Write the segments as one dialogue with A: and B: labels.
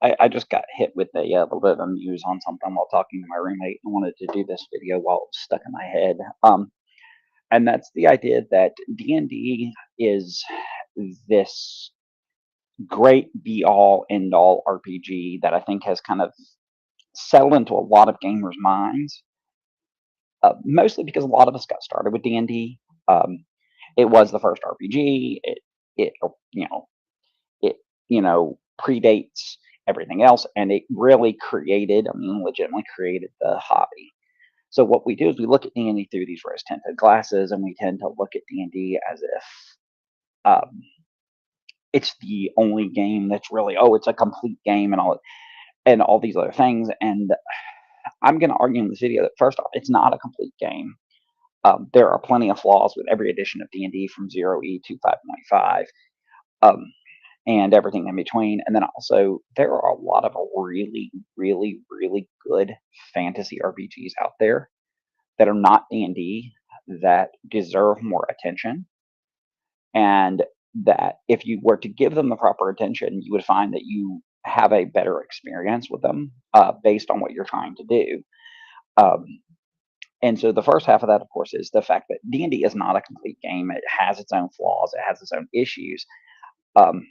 A: I just got hit with a little bit of news on something while talking to my roommate and wanted to do this video while it was stuck in my head. And that's the idea that D&D is this great be all end all RPG that I think has kind of settled into a lot of gamers' minds, mostly because a lot of us got started with D&D. Um, it was the first RPG. It you know it predates everything else, and it really created, I mean, legitimately created the hobby. So what we do is we look at D&D through these rose-tinted glasses, and we tend to look at D&D as if um, it's the only game that's really, oh, it's a complete game and all these other things. And I'm going to argue in this video that first off, it's not a complete game. There are plenty of flaws with every edition of D&D from 0e to 5.5. Um, and everything in between. And then also, there are a lot of really, really, really good fantasy RPGs out there that are not D&D that deserve more attention, and that if you were to give them the proper attention, you would find that you have a better experience with them based on what you're trying to do. Um, and so the first half of that, of course, is the fact that D&D is not a complete game. It has its own flaws. It has its own issues. Um,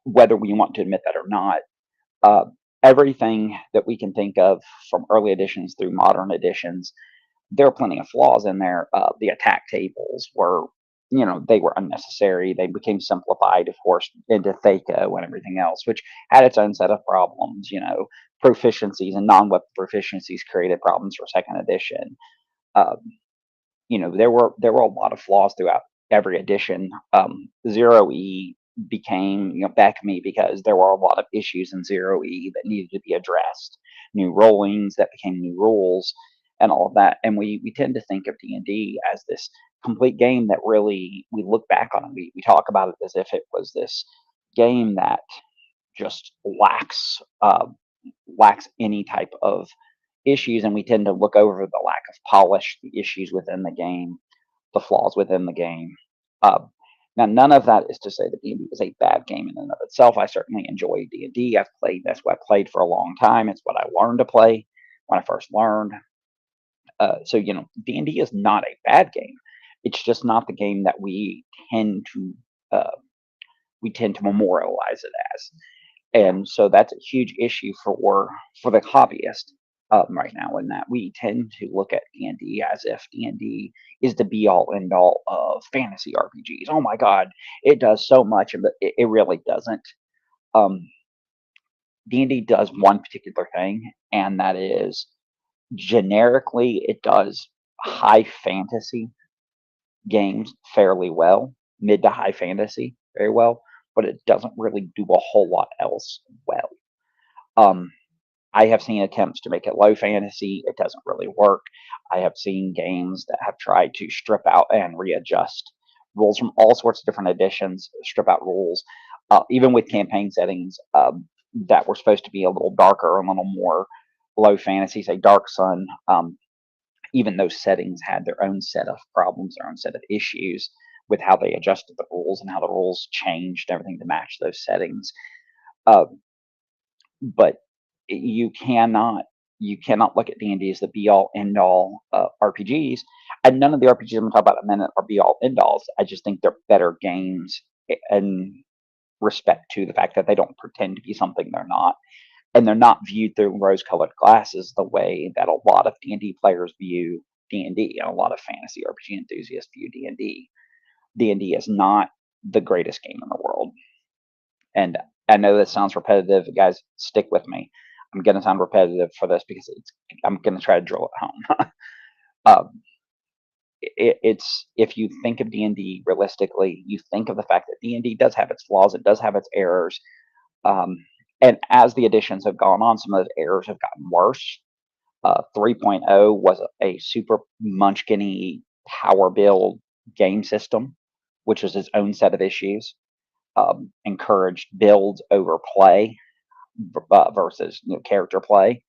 A: whether we want to admit that or not, uh, everything that we can think of from early editions through modern editions, there are plenty of flaws in there. The attack tables were, they were unnecessary. They became simplified, of course, into THACO and everything else, which had its own set of problems. Proficiencies and non-weapon proficiencies created problems for second edition. Um, there were a lot of flaws throughout every edition. Zero E became, back me because there were a lot of issues in Zero E that needed to be addressed. New rollings that became new rules, and all of that. And we tend to think of D&D as this complete game that really we look back on it. We talk about it as if it was this game that just lacks any type of issues, and we tend to look over the lack of polish, the issues within the game, the flaws within the game. Uh, Now, none of that is to say that D&D is a bad game in and of itself. I certainly enjoy D&D. I've played. That's what I played for a long time. It's what I learned to play when I first learned. So D&D is not a bad game. It's just not the game that tend to uh, we tend to memorialize it as. And so that's a huge issue for the hobbyist right now, in that we tend to look at D&D as if D&D is the be all end all of fantasy RPGs. Oh my God, it does so much, but it really doesn't. Um, D&D does one particular thing, and that is generically it does high fantasy games fairly well, mid to high fantasy very well, but it doesn't really do a whole lot else well. Um, I have seen attempts to make it low fantasy. It doesn't really work. I have seen games that have tried to strip out and readjust rules from all sorts of different editions, strip out rules, even with campaign settings that were supposed to be a little darker, a little more low fantasy, say Dark Sun. Even those settings had their own set of problems, their own set of issues with how they adjusted the rules and how the rules changed everything to match those settings. Uh, but you cannot look at D&D as the be all end all RPGs, and none of the RPGs I'm going to talk about in a minute are be all end alls. I just think they're better games in respect to the fact that they don't pretend to be something they're not, and they're not viewed through rose-colored glasses the way that a lot of D&D players view D&D, and a lot of fantasy RPG enthusiasts view D&D. D&D is not the greatest game in the world. And I know that sounds repetitive. Guys, stick with me. I'm going to sound repetitive for this because I'm going to try to drill it home. um, it's if you think of D&D realistically, you think of the fact that D&D does have its flaws, it does have its errors, um, and as the editions have gone on, some of those errors have gotten worse. 3.0 was a super munchkin power build game system, which was its own set of issues. Encouraged builds over play versus character play,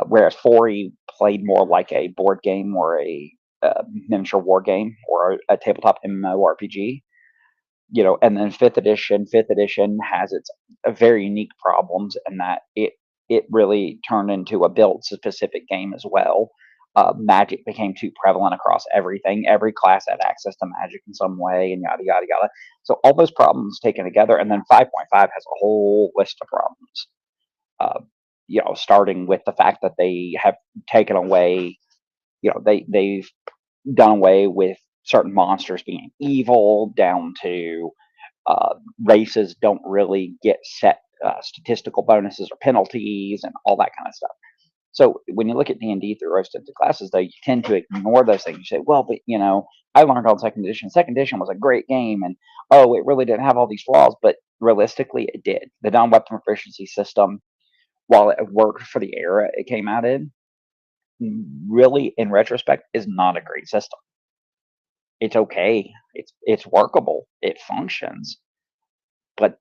A: whereas 4E played more like a board game or a miniature war game or a tabletop MMORPG. And then fifth edition has its very unique problems in that it really turned into a build specific game as well. Magic became too prevalent across everything. Every class had access to magic in some way, and yada yada yada. So all those problems taken together, and then 5.5 has a whole list of problems. Uh, Starting with the fact that they have taken away, they've done away with certain monsters being evil, down to races don't really get set statistical bonuses or penalties and all that kind of stuff. So when you look at D&D through rose-tinted classes, though, you tend to ignore those things. You say, well, but I learned on second edition. Second edition was a great game, and oh, it really didn't have all these flaws, but realistically, it did. The non-weapon proficiency system, while it worked for the era it came out in, really, in retrospect, is not a great system. It's okay. It's workable. It functions, but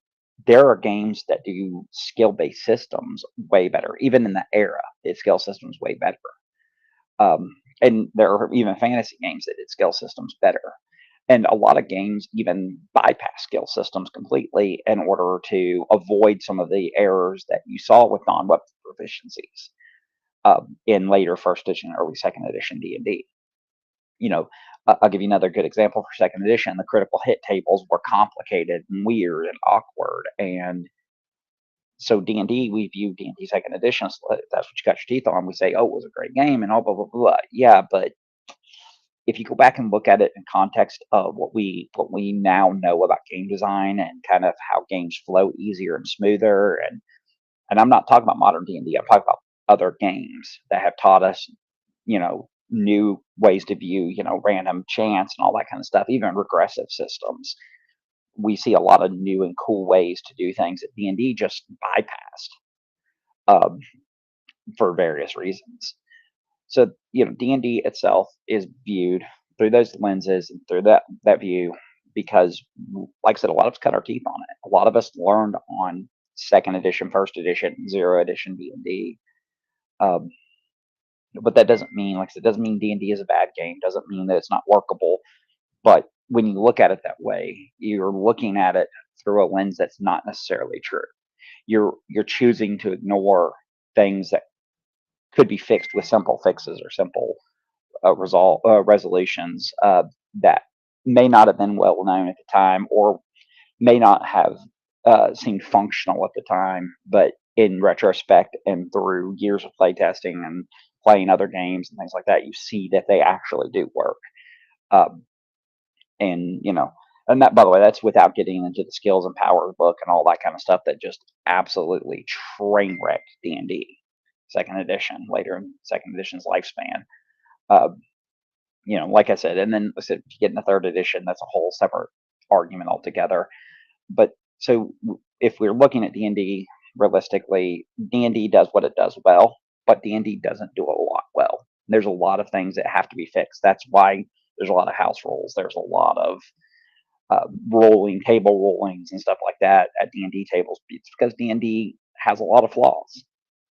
A: there are games that do skill-based systems way better. Even in the era, its skill systems way better. And there are even fantasy games that did skill systems better. And a lot of games even bypass skill systems completely in order to avoid some of the errors that you saw with non-weapon proficiencies in later first edition, early second edition D&D. I'll give you another good example for second edition. The critical hit tables were complicated and weird and awkward, and so D&D, we view D&D second edition as that's what you got your teeth on. We say, oh, it was a great game and all blah blah blah. Yeah, but if you go back and look at it in context of what we now know about game design and kind of how games flow easier and smoother, and I'm not talking about modern D&D. I'm talking about other games that have taught us, new ways to view, random chance and all that kind of stuff, even regressive systems. We see a lot of new and cool ways to do things that D&D just bypassed um, for various reasons. So, D&D itself is viewed through those lenses and through that view because, like I said, a lot of us cut our teeth on it. A lot of us learned on second edition, first edition, zero edition D&D. Um, but that doesn't mean, like I said, doesn't mean D&D is a bad game. Doesn't mean that it's not workable. But when you look at it that way, you're looking at it through a lens that's not necessarily true. You're choosing to ignore things that could be fixed with simple fixes or simple resolutions that may not have been well known at the time or may not have seemed functional at the time, but in retrospect and through years of playtesting and playing other games and things like that, you see that they actually do work. Um, and and that, by the way, that's without getting into the skills and powers book and all that kind of stuff that just absolutely train wrecked D&D second edition later in second edition's lifespan. Uh, like I said, and then I said, if you get in the third edition, that's a whole separate argument altogether. But so if we're looking at D&D realistically, D&D does what it does well, but D&D doesn't do a lot well. There's a lot of things that have to be fixed. That's why there's a lot of house rules. There's a lot of rolling table rulings and stuff like that at D&D tables. It's because D&D has a lot of flaws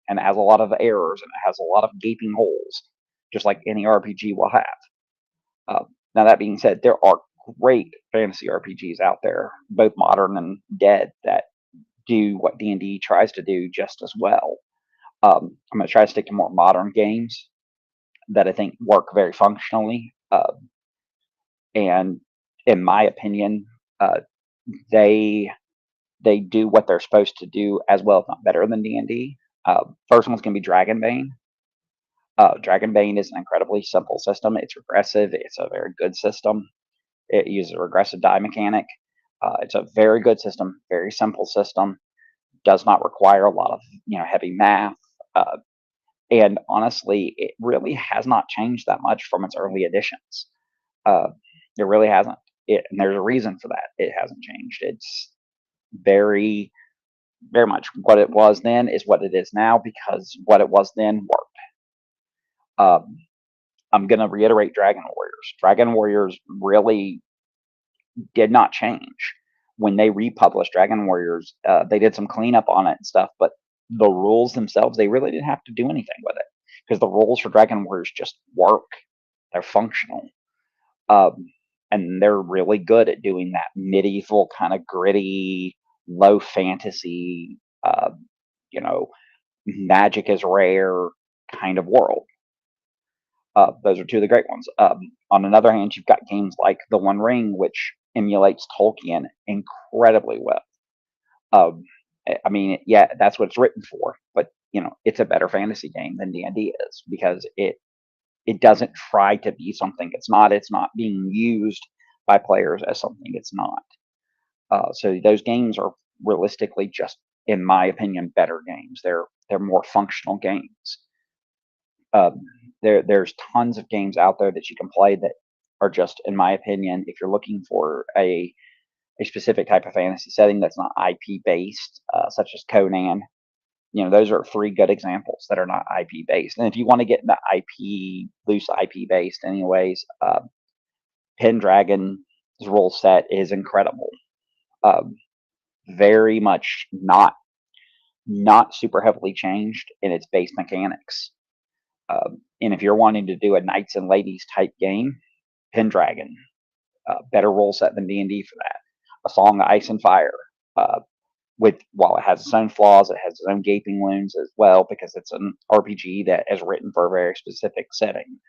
A: and it has a lot of errors and it has a lot of gaping holes, just like any RPG will have. Now, that being said, there are great fantasy RPGs out there, both modern and dead, that do what D&D tries to do just as well. I'm going to try to stick to more modern games that I think work very functionally. And in my opinion, they they do what they're supposed to do as well, if not better than D&D. First one's going to be Dragonbane. Dragonbane is an incredibly simple system. It's regressive. It's a very good system. It uses a regressive die mechanic. It's a very good system, very simple system. Does not require a lot of heavy math. And honestly, it really has not changed that much from its early editions. Uh, it really hasn't. And there's a reason for that. It hasn't changed. It's very, very much what it was then is what it is now because what it was then worked. Um, I'm going to reiterate Dragon Warriors. Dragon Warriors really did not change. When they republished Dragon Warriors, they did some cleanup on it and stuff, but the rules themselves, they really didn't have to do anything with it because the rules for Dragon Warriors just work. They're functional. Um, and they're really good at doing that medieval kind of gritty, low fantasy, you know, magic is rare kind of world. Those are two of the great ones. On another hand, you've got games like The One Ring, which emulates Tolkien incredibly well. I mean, yeah, that's what it's written for, but it's a better fantasy game than D&D is because it doesn't try to be something it's not. It's not being used by players as something it's not. So those games are realistically just, in my opinion, better games. They're more functional games. Um, there's tons of games out there that you can play that are just, in my opinion, if you're looking for a specific type of fantasy setting that's not IP based, such as Conan. Those are three good examples that are not IP based. And if you want to get into loose IP based, anyways, Pendragon's rule set is incredible. Very much not super heavily changed in its base mechanics. And if you're wanting to do a knights and ladies type game, Pendragon, better rule set than D&D for that. A Song of Ice and Fire, while it has its own flaws, it has its own gaping wounds as well because it's an RPG that is written for a very specific setting.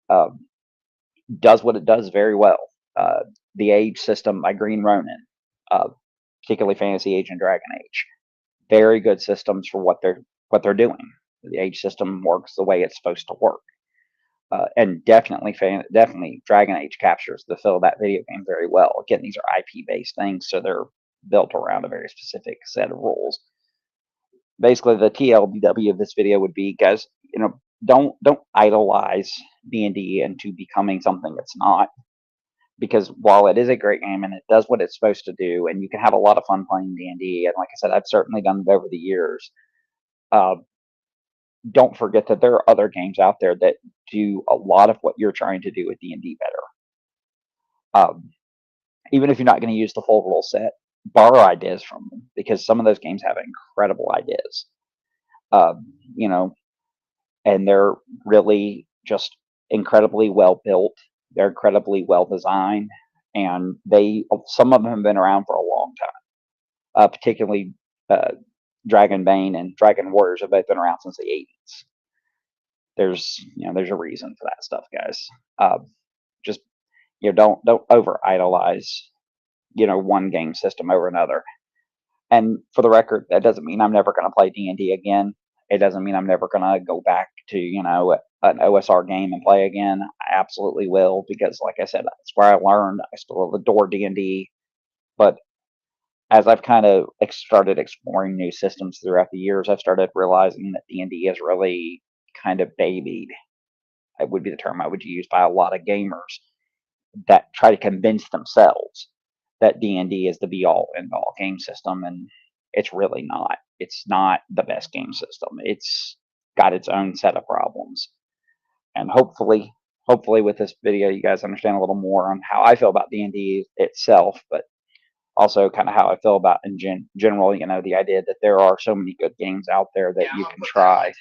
A: Does what it does very well. The Age system by Green Ronin, particularly Fantasy Age and Dragon Age, very good systems for what they're doing. The Age system works the way it's supposed to work. And definitely Dragon Age captures the feel of that video game very well. Again, these are IP based things, so they're built around a very specific set of rules. Basically, the TLDW of this video would be, guys, don't idolize D&D into becoming something it's not. Because while it is a great game and it does what it's supposed to do, and you can have a lot of fun playing D&D, and like I said, I've certainly done it over the years. Don't forget that there are other games out there that do a lot of what you're trying to do with D&D better. Even if you're not going to use the full rule set, borrow ideas from them because some of those games have incredible ideas. And they're really just incredibly well built. They're incredibly well designed, and some of them have been around for a long time. Particularly Dragonbane and Dragon Warriors have both been around since the 80s. There's a reason for that stuff, guys. Just don't over idolize one game system over another. And for the record, that doesn't mean I'm never going to play D&D again. It doesn't mean I'm never going to go back to an OSR game and play again. I absolutely will because, like I said, that's where I learned. I still adore D&D, but as I've kind of started exploring new systems throughout the years, I've started realizing that D&D is really kind of babied. It would be the term I would use by a lot of gamers that try to convince themselves that D&D is the be-all, end-all game system, and it's really not. It's not the best game system. It's got its own set of problems. And hopefully with this video, you guys understand a little more on how I feel about D&D itself, but also kind of how I feel about in general, the idea that there are so many good games out there that you can try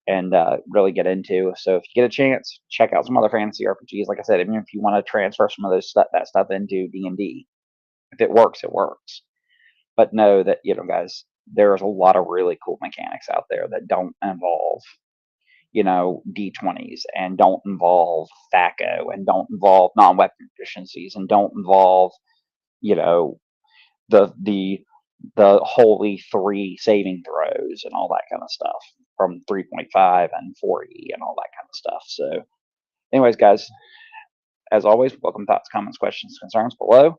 A: and really get into. So if you get a chance, check out some other fantasy RPGs. Like I said, even if you want to transfer some of that stuff into D&D, if it works, it works. But know that, guys, there's a lot of really cool mechanics out there that don't involve, D20s and don't involve THAC0 and don't involve non-weapon efficiencies and don't involve, the holy 3 saving throws and all that kind of stuff from 3.5 and 40 and all that kind of stuff. So anyways, guys, as always, welcome thoughts, comments, questions, concerns below.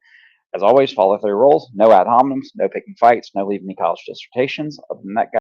A: As always, follow through rules, no ad hominems, no picking fights, no leaving me college dissertations. Other than that, guys,